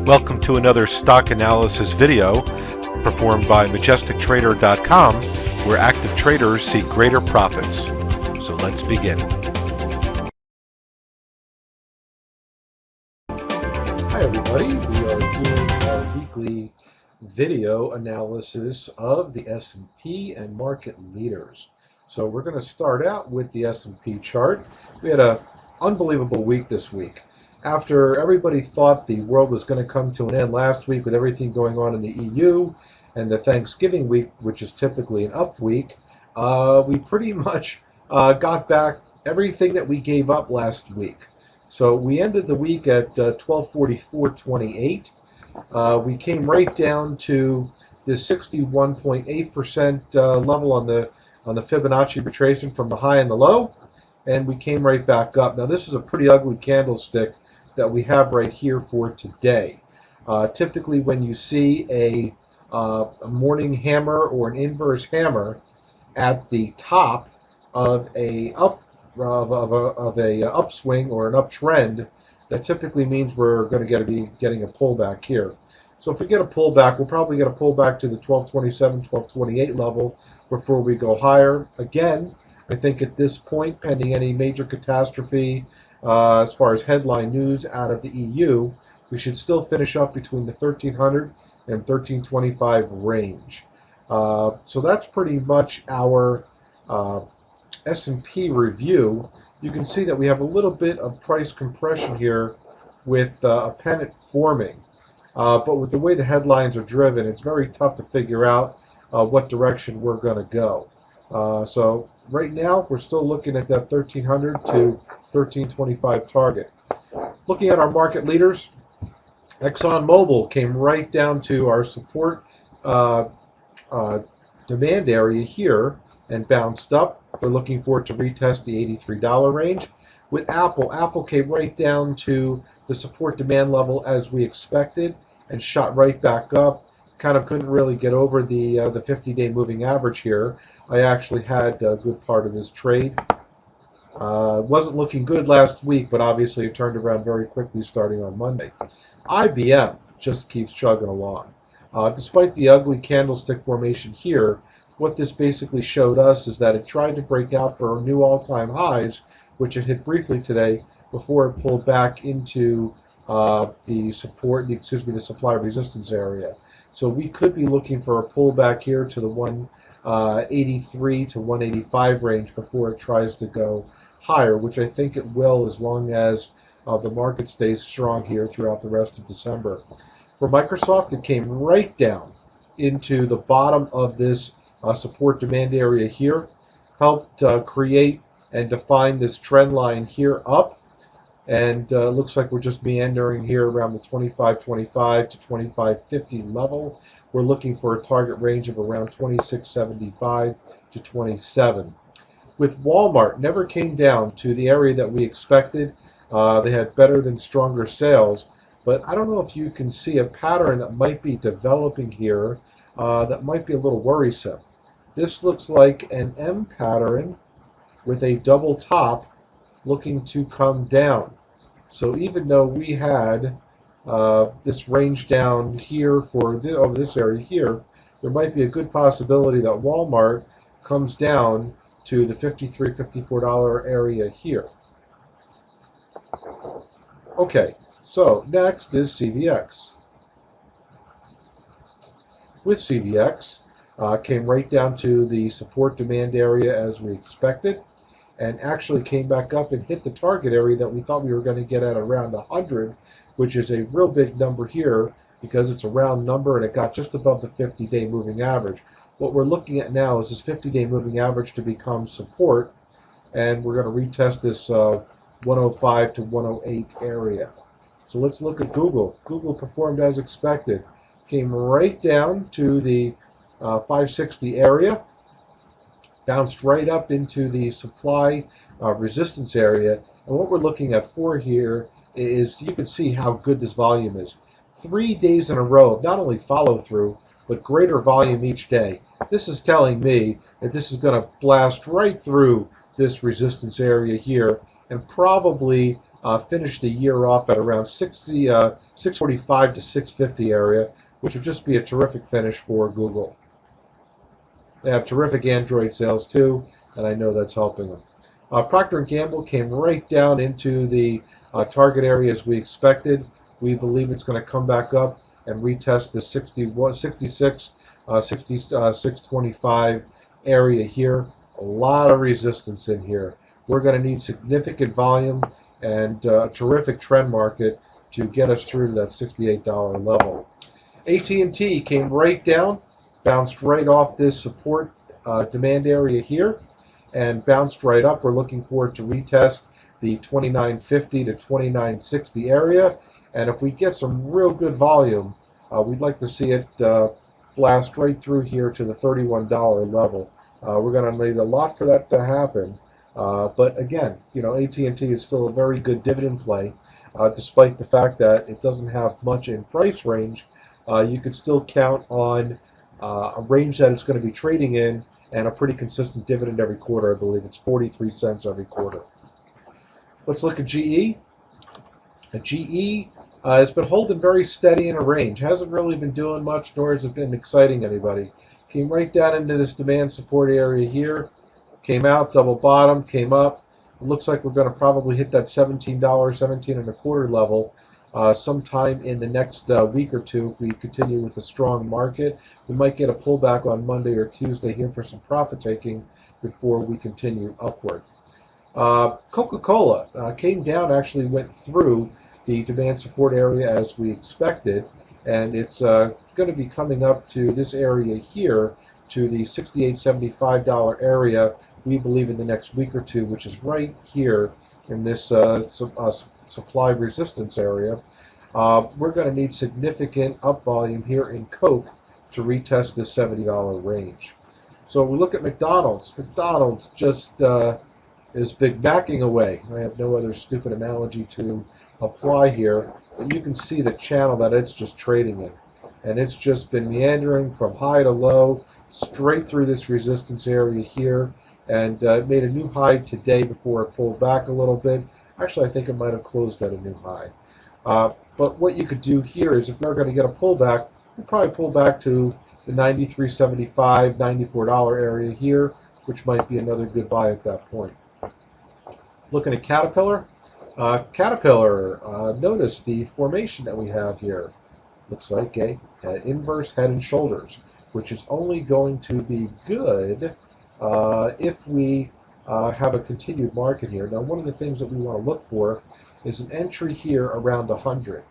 Welcome to another stock analysis video performed by MajesticTrader.com, where active traders seek greater profits. So let's begin. Hi everybody, we are doing our weekly video analysis of the S&P and market leaders. So we're going to start out with the S&P chart. We had an unbelievable week this week. After everybody thought the world was going to come to an end last week with everything going on in the EU and the Thanksgiving week, which is typically an up week, we pretty much got back everything that we gave up last week. So we ended the week at 1244.28. We came right down to the 61.8% level on the Fibonacci retracement from the high and the low, and we came right back up. Now this is a pretty ugly candlestick that we have right here for today. Typically, when you see a morning hammer or an inverse hammer at the top of a upswing or an uptrend, that typically means we're going to be getting a pullback here. So if we get a pullback, we'll probably get a pullback to the 1227, 1228 level before we go higher. Again, I think at this point, pending any major catastrophe as far as headline news out of the EU, we should still finish up between the 1300 and 1325 range. So that's pretty much our S&P review. You can see that we have a little bit of price compression here with a pennant forming. But with the way the headlines are driven, it's very tough to figure out what direction we're going to go. So right now, we're still looking at that 1300 to 1325 target. Looking at our market leaders, ExxonMobil came right down to our support demand area here and bounced up. We're looking for it to retest the $83 range. With Apple came right down to the support demand level as we expected and shot right back up. Kind of couldn't really get over the 50-day moving average here. I actually had a good part of this trade. Wasn't looking good last week, but obviously it turned around very quickly starting on Monday. IBM just keeps chugging along. Despite the ugly candlestick formation here, what this basically showed us is that it tried to break out for new all-time highs, which it hit briefly today before it pulled back into the supply resistance area. So we could be looking for a pullback here to the 183 to 185 range before it tries to go higher, which I think it will as long as the market stays strong here throughout the rest of December. For Microsoft, it came right down into the bottom of this support demand area here, helped create and define this trend line here up, and looks like we're just meandering here around the 25.25 to 25.50 level. We're looking for a target range of around 26.75 to 27. With Walmart, never came down to the area that we expected. They had better than stronger sales, but I don't know if you can see a pattern that might be developing here that might be a little worrisome. This looks like an M pattern with a double top looking to come down. So even though we had this range down here for this area here, there might be a good possibility that Walmart comes down to the $53, $54 area here. Okay, so next is CVX. With CVX, came right down to the support demand area as we expected, and actually came back up and hit the target area that we thought we were going to get at around 100, which is a real big number here because it's a round number and it got just above the 50-day moving average. What we're looking at now is this 50-day moving average to become support, and we're going to retest this 105 to 108 area. So let's look at Google. Google performed as expected. Came right down to the 560 area, bounced right up into the supply resistance area, and what we're looking at for here is you can see how good this volume is. 3 days in a row of not only follow through, but greater volume each day. This is telling me that this is going to blast right through this resistance area here and probably finish the year off at around 645 to 650 area, which would just be a terrific finish for Google. They have terrific Android sales too, and I know that's helping them. Procter & Gamble came right down into the target area as we expected. We believe it's going to come back up and retest the 66, 625 area here. A lot of resistance in here. We're going to need significant volume and a terrific trend market to get us through to that $68 level. AT&T came right down, bounced right off this support demand area here, and bounced right up. We're looking forward to retest the 2950 to 2960 area, and if we get some real good volume, we'd like to see it blast right through here to the $31 level. We're going to need a lot for that to happen, but again, you know, AT&T is still a very good dividend play, despite the fact that it doesn't have much in price range. You could still count on a range that it's going to be trading in, and a pretty consistent dividend every quarter. I believe it's 43 cents every quarter. Let's look at GE. GE has been holding very steady in a range. Hasn't really been doing much, nor has it been exciting anybody. Came right down into this demand support area here. Came out, double bottom, came up. It looks like we're going to probably hit that $17, 17 and a quarter level sometime in the next week or two. If we continue with a strong market, we might get a pullback on Monday or Tuesday here for some profit taking before we continue upward. Coca-Cola came down, actually went through the demand support area as we expected, and it's going to be coming up to this area here, to the $68.75 area, we believe, in the next week or two, which is right here in this supply resistance area. We're going to need significant up volume here in Coke to retest this $70 range. So we look at McDonald's. McDonald's just is big backing away. I have no other stupid analogy to apply here, but you can see the channel that it's just trading in. And it's just been meandering from high to low, straight through this resistance area here, and made a new high today before it pulled back a little bit. Actually, I think it might have closed at a new high. But what you could do here is, if we're going to get a pullback, we'll probably pull back to the $93.75, $94 area here, which might be another good buy at that point. Looking at Caterpillar. Caterpillar, notice the formation that we have here. Looks like an inverse head and shoulders, which is only going to be good if we have a continued market here. Now, one of the things that we want to look for is an entry here around 100.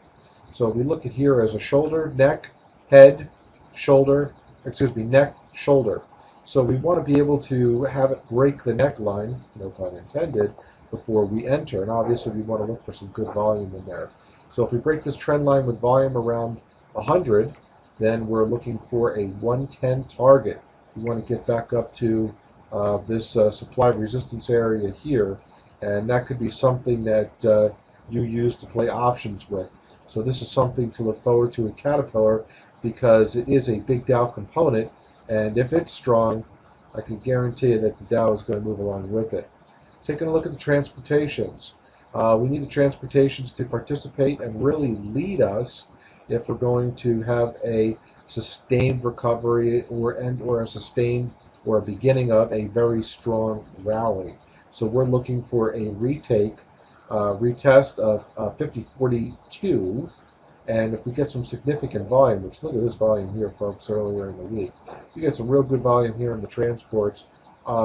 So we look at here as a shoulder, neck, head, shoulder, neck, shoulder. So we want to be able to have it break the neckline, no pun intended, before we enter. And obviously we want to look for some good volume in there. So if we break this trend line with volume around 100, then we're looking for a 110 target. We want to get back up to this supply resistance area here, and that could be something that you use to play options with. So this is something to look forward to at Caterpillar, because it is a big Dow component, and if it's strong, I can guarantee you that the Dow is going to move along with it. Taking a look at the transportations. We need the transportations to participate and really lead us if we're going to have a sustained recovery or a sustained or a beginning of a very strong rally. So we're looking for a retest of 50.42, and if we get some significant volume, which look at this volume here, folks, earlier in the week, if we get some real good volume here in the transports,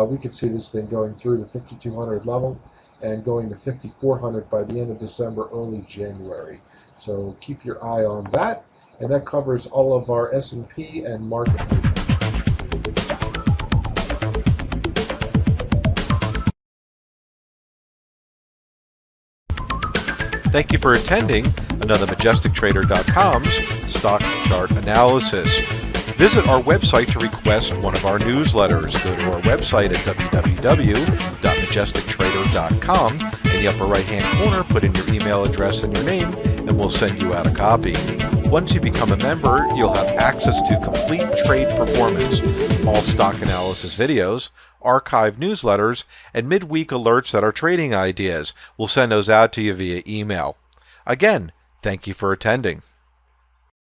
we could see this thing going through the 5,200 level and going to 5,400 by the end of December, early January. So keep your eye on that, and that covers all of our S&P and market movement. Thank you for attending another MajesticTrader.com's stock chart analysis. Visit our website to request one of our newsletters. Go to our website at www.majestictrader.com. In the upper right-hand corner, put in your email address and your name, and we'll send you out a copy. Once you become a member, you'll have access to complete trade performance, all stock analysis videos, archive newsletters, and midweek alerts that are trading ideas. We'll send those out to you via email. Again, thank you for attending.